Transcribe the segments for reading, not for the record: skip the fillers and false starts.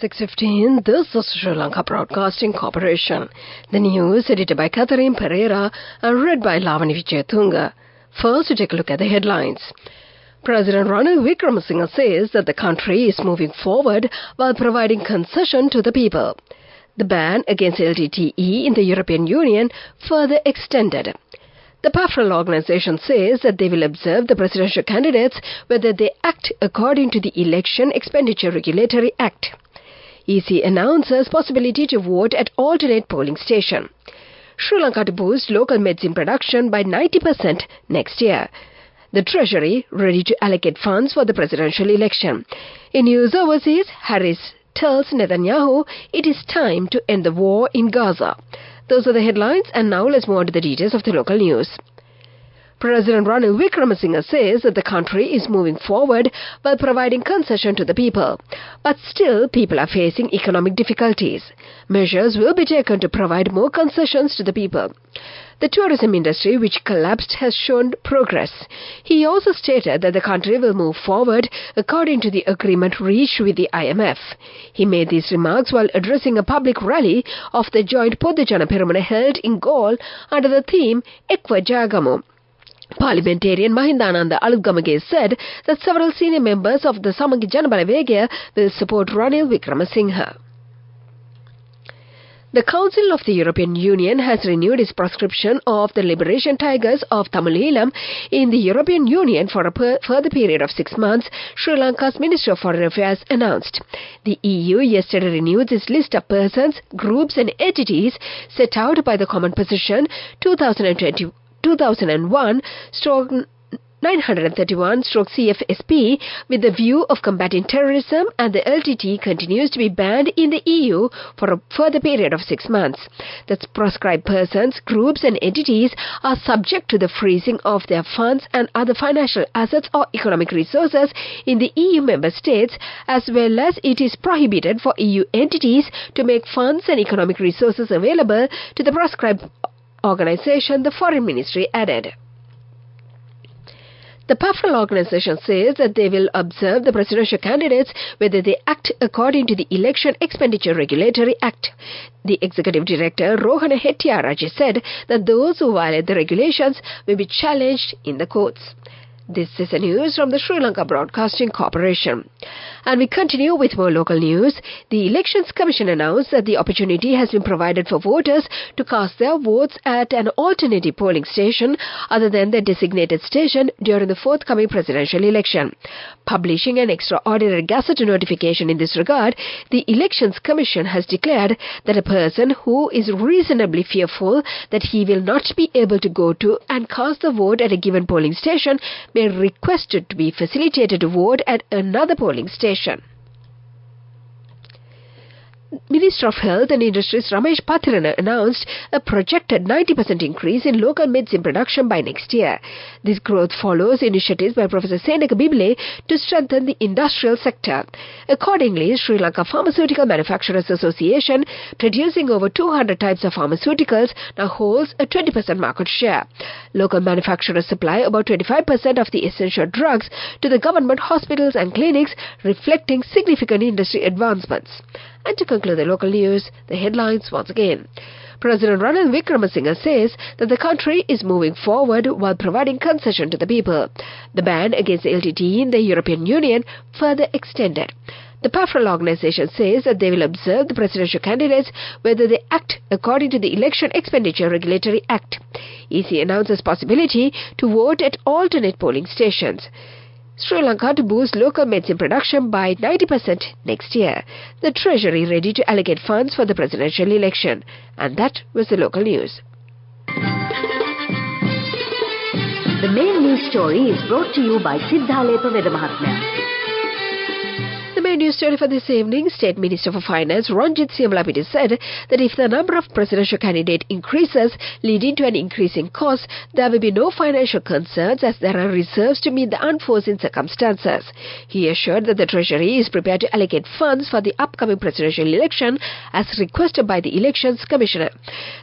6:15, this is Sri Lanka Broadcasting Corporation. The news edited by Catherine Pereira and read by Lavani Vijayatunga. First, to take a look at the headlines. President Ranil Wickremesinghe says that the country is moving forward while providing concession to the people. The ban against LTTE in the European Union further extended. The PAFREL organization says that they will observe the presidential candidates whether they act according to the Election Expenditure Regulatory Act. EC announces possibility to vote at alternate polling station. Sri Lanka to boost local medicine production by 90% next year. The Treasury ready to allocate funds for the presidential election. In news overseas, Harris tells Netanyahu it is time to end the war in Gaza. Those are the headlines, and now let's move on to the details of the local news. President Ranil Wickremesinghe says that the country is moving forward while providing concession to the people. But still, people are facing economic difficulties. Measures will be taken to provide more concessions to the people. The tourism industry, which collapsed, has shown progress. He also stated that the country will move forward according to the agreement reached with the IMF. He made these remarks while addressing a public rally of the joint Podujana Peramuna held in Galle under the theme Ekwa Jagamu. Parliamentarian Mahindananda Aluggamage said that several senior members of the Samagi Janabalawegaya will support Ranil Wickremesinghe. The Council of the European Union has renewed its proscription of the Liberation Tigers of Tamil Eelam in the European Union for a further period of 6 months, Sri Lanka's Minister of Foreign Affairs announced. The EU yesterday renewed its list of persons, groups and entities set out by the Common Position 2001/931/CFSP with the view of combating terrorism, and the LTT continues to be banned in the EU for a further period of 6 months. The proscribed persons, groups and entities are subject to the freezing of their funds and other financial assets or economic resources in the EU member states, as well as it is prohibited for EU entities to make funds and economic resources available to the proscribed organization, the Foreign Ministry added. The PAFREL organization says that they will observe the presidential candidates whether they act according to the Election Expenditure Regulatory Act. The executive director, Rohana Hettiarajee, said that those who violate the regulations will be challenged in the courts. This is the news from the Sri Lanka Broadcasting Corporation. And we continue with more local news. The Elections Commission announced that the opportunity has been provided for voters to cast their votes at an alternative polling station other than their designated station during the forthcoming presidential election. Publishing an extraordinary Gazette notification in this regard, the Elections Commission has declared that a person who is reasonably fearful that he will not be able to go to and cast the vote at a given polling station may request to be facilitated to vote at another polling station. Minister of Health and Industries Ramesh Pathirana announced a projected 90% increase in local medicine production by next year. This growth follows initiatives by Professor Seneka Bibile to strengthen the industrial sector. Accordingly, Sri Lanka Pharmaceutical Manufacturers Association, producing over 200 types of pharmaceuticals, now holds a 20% market share. Local manufacturers supply about 25% of the essential drugs to the government hospitals and clinics, reflecting significant industry advancements. And to conclude the local news, the headlines once again. President Ranil Wickremesinghe says that the country is moving forward while providing concession to the people. The ban against LTTE in the European Union further extended. The PAFREL organization says that they will observe the presidential candidates whether they act according to the Election Expenditure Regulatory Act. EC announces possibility to vote at alternate polling stations. Sri Lanka to boost local medicine production by 90% next year. The Treasury ready to allocate funds for the presidential election. And that was the local news. The main news story is brought to you by Sinhala Mahatmya. The main news story for this evening, State Minister for Finance Ranjit Siamalapidi said that if the number of presidential candidates increases, leading to an increase in costs, there will be no financial concerns as there are reserves to meet the unforeseen circumstances. He assured that the Treasury is prepared to allocate funds for the upcoming presidential election as requested by the Elections Commissioner.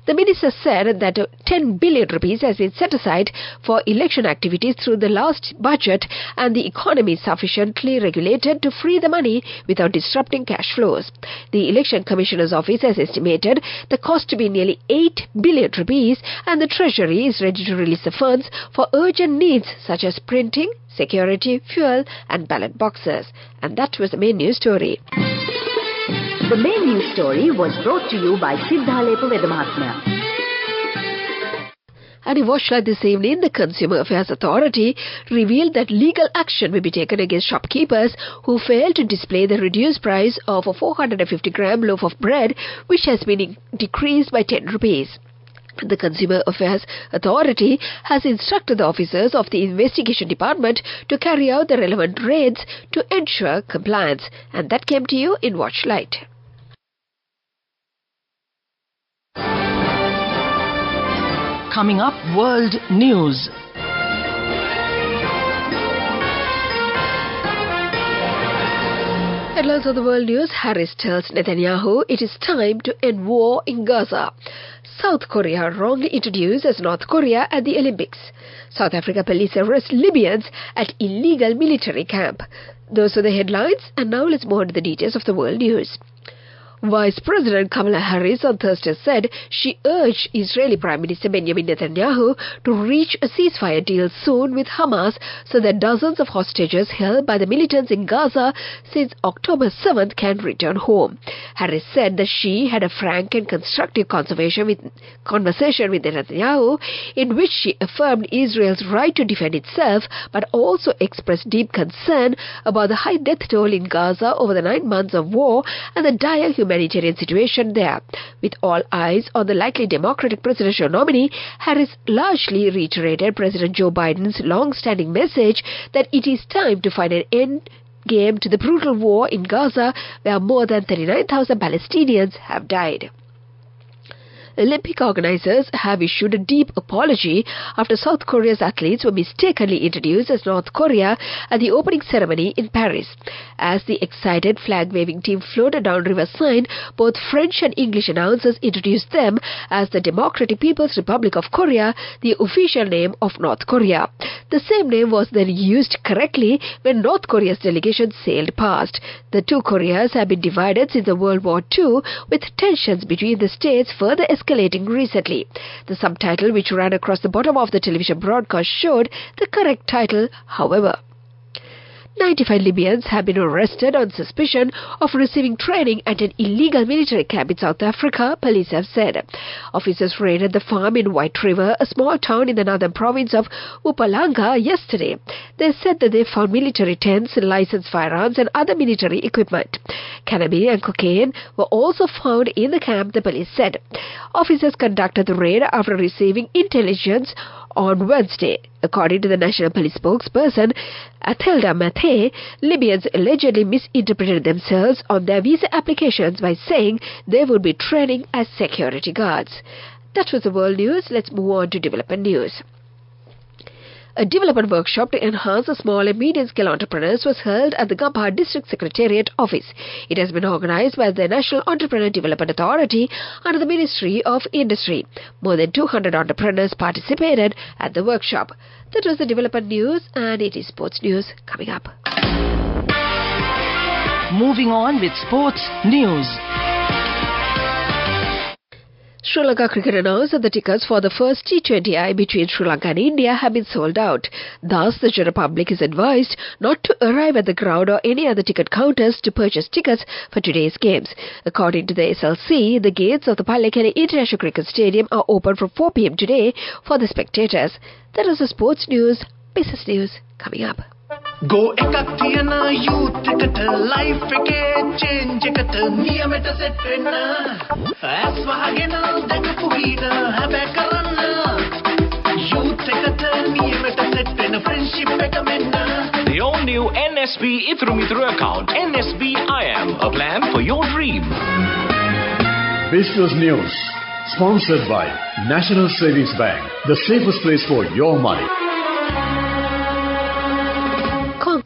The minister said that 10 billion rupees has been set aside for election activities through the last budget and the economy is sufficiently regulated to free the money economy without disrupting cash flows. The Election Commissioner's office has estimated the cost to be nearly 8 billion rupees, and the Treasury is ready to release the funds for urgent needs such as printing, security, fuel and ballot boxes. And that was the main news story. The main news story was brought to you by Sinhala Vedamahatmya. And in Watchlight this evening, the Consumer Affairs Authority revealed that legal action will be taken against shopkeepers who fail to display the reduced price of a 450-gram loaf of bread, which has been decreased by 10 rupees. The Consumer Affairs Authority has instructed the officers of the Investigation Department to carry out the relevant raids to ensure compliance. And that came to you in Watchlight. Coming up, World News. Headlines of the world news. Harris tells Netanyahu it is time to end war in Gaza. South Korea wrongly introduced as North Korea at the Olympics. South Africa police arrest Libyans at illegal military camp. Those are the headlines, and now let's move on to the details of the world news. Vice President Kamala Harris on Thursday said she urged Israeli Prime Minister Benjamin Netanyahu to reach a ceasefire deal soon with Hamas so that dozens of hostages held by the militants in Gaza since October 7th can return home. Harris said that she had a frank and constructive conversation with Netanyahu in which she affirmed Israel's right to defend itself but also expressed deep concern about the high death toll in Gaza over the 9 months of war and the dire humanitarian situation there. With all eyes on the likely Democratic presidential nominee, Harris largely reiterated President Joe Biden's long-standing message that it is time to find an end game to the brutal war in Gaza, where more than 39,000 Palestinians have died. Olympic organizers have issued a deep apology after South Korea's athletes were mistakenly introduced as North Korea at the opening ceremony in Paris. As the excited flag-waving team floated down riverside, both French and English announcers introduced them as the Democratic People's Republic of Korea, the official name of North Korea. The same name was then used correctly when North Korea's delegation sailed past. The two Koreas have been divided since the World War II, with tensions between the states further escalating recently. The subtitle which ran across the bottom of the television broadcast showed the correct title, however. 95 Libyans have been arrested on suspicion of receiving training at an illegal military camp in South Africa, police have said. Officers raided the farm in White River, a small town in the northern province of Mpumalanga, yesterday. They said that they found military tents, licensed firearms and other military equipment. Cannabis and cocaine were also found in the camp, the police said. Officers conducted the raid after receiving intelligence on Wednesday. According to the National Police spokesperson, Athelda Mathe, Libyans allegedly misinterpreted themselves on their visa applications by saying they would be training as security guards. That was the world news. Let's move on to development news. A development workshop to enhance the small and medium-scale entrepreneurs was held at the Gampha District Secretariat office. It has been organized by the National Entrepreneur Development Authority under the Ministry of Industry. More than 200 entrepreneurs participated at the workshop. That was the development news, and it is sports news coming up. Moving on with sports news. Sri Lanka Cricket announced that the tickets for the first T20I between Sri Lanka and India have been sold out. Thus, the general public is advised not to arrive at the ground or any other ticket counters to purchase tickets for today's games. According to the SLC, the gates of the Pallekele International Cricket Stadium are open from 4 p.m. today for the spectators. That is the sports news. Business news coming up. Go ekak thiyana youth eකට life එකේ change එකට නියමෙට set වෙන්න as වහගෙන දැකපු ගීත හැබැ කරන්න youth එකට නියමෙට set වෙන friendship එක මෙන්න. The all new NSB Ithru Mithru account, NSB IM, a plan for your dream. Business news sponsored by National Savings Bank, the safest place for your money.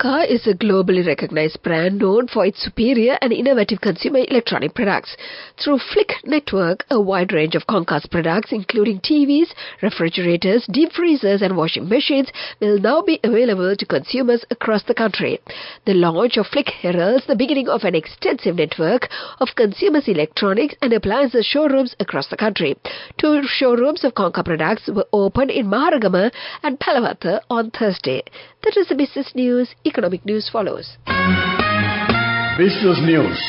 Lanka is a globally recognized brand known for its superior and innovative consumer electronic products. Through Flick Network, a wide range of Concast products, including TVs, refrigerators, deep freezers and washing machines, will now be available to consumers across the country. The launch of Flick heralds the beginning of an extensive network of consumers' electronics and appliances showrooms across the country. 2 showrooms of Conca products were opened in Maharagama and Palawatha on Thursday. That is the business news. Economic news follows. Business News,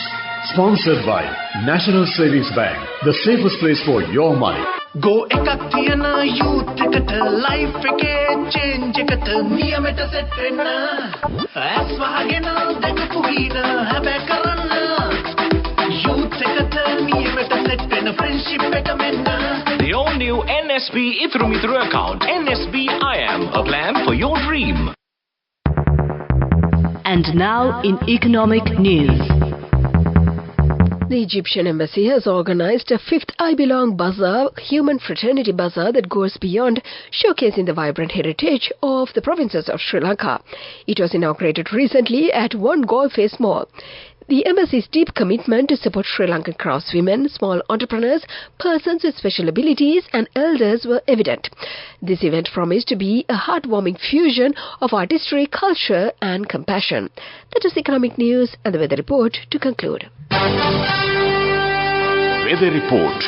sponsored by National Savings Bank, the safest place for your money. Go එකක් තියන youth එකට life එකේ change එකට නියමෙට set වෙන්න ඇස් වහගෙන දැකපු ගීන හැබැයි කරන්න youth එකට නියමෙට set වෙන friendship එක මෙන්න. The all-new NSB Ithru Mithru account. NSB IM, a plan for your dream. And now in economic news. The Egyptian embassy has organized a 5th I Belong Bazaar, human fraternity bazaar that goes beyond showcasing the vibrant heritage of the provinces of Sri Lanka. It was inaugurated recently at One Gold Face Mall. The embassy's deep commitment to support Sri Lankan craftswomen, small entrepreneurs, persons with special abilities and elders were evident. This event promised to be a heartwarming fusion of artistry, culture and compassion. That is economic news and the weather report to conclude. Weather report.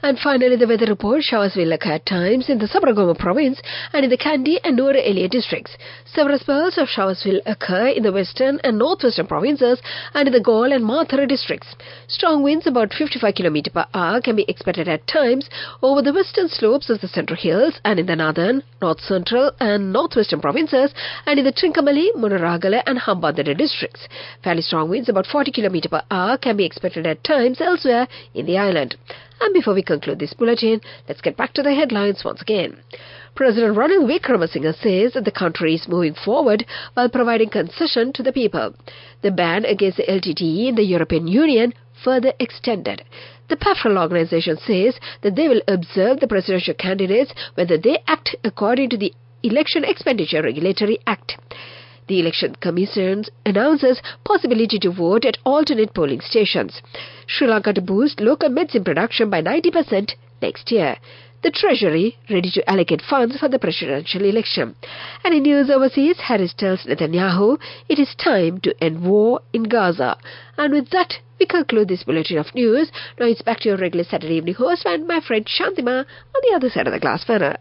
And finally, the weather report. Showers will occur at times in the Sabaragoma province and in the Kandy and Nuwara Eliya districts. Several spells of showers will occur in the western and northwestern provinces and in the Galle and Mathura districts. Strong winds about 55 km per hour can be expected at times over the western slopes of the Central Hills and in the northern, north central and northwestern provinces and in the Trincomalee, Munaragala and Hambantota districts. Fairly strong winds about 40 km per hour can be expected at times elsewhere in the island. And before we conclude this bulletin, let's get back to the headlines once again. President Ranil Wickremesinghe says that the country is moving forward while providing concession to the people. The ban against the LTTE in the European Union further extended. The PAFRAL organization says that they will observe the presidential candidates whether they act according to the Election Expenditure Regulatory Act. The Election Commission announces possibility to vote at alternate polling stations. Sri Lanka to boost local medicine production by 90% next year. The Treasury ready to allocate funds for the presidential election. And in news overseas, Harris tells Netanyahu it is time to end war in Gaza. And with that, we conclude this bulletin of news. Now it's back to your regular Saturday evening host and my friend Shantima on the other side of the glass furnace.